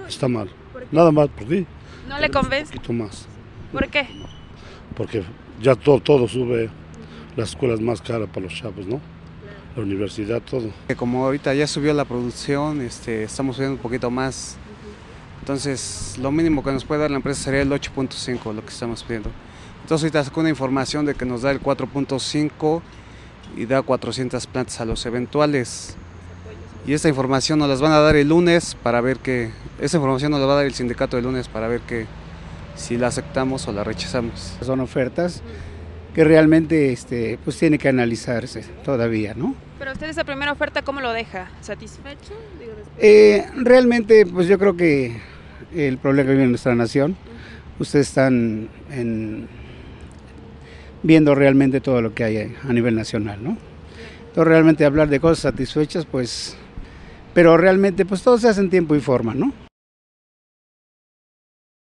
Está mal. Nada más por ti. ¿No le Un convence? poquito más. ¿Por qué? Porque ya todo sube. Las escuelas más caras para los chavos, ¿no? La universidad, todo. Que como ahorita ya subió la producción, estamos subiendo un poquito más. Entonces, lo mínimo que nos puede dar la empresa sería el 8.5, lo que estamos pidiendo. Entonces, ahorita sacó una información de que nos da el 4.5 y da 400 plantas a los eventuales. Y esta información nos las van a dar el lunes para ver que, esa información nos la va a dar el sindicato el lunes para ver que si la aceptamos o la rechazamos. Son ofertas que realmente pues tiene que analizarse todavía, ¿no? Pero usted esa primera oferta, ¿cómo lo deja? ¿Satisfecho? Realmente, pues yo creo que el problema que vive en nuestra nación, ustedes están viendo realmente todo lo que hay a nivel nacional, ¿no? Entonces realmente hablar de cosas satisfechas, pues, pero realmente pues todo se hace en tiempo y forma, ¿no?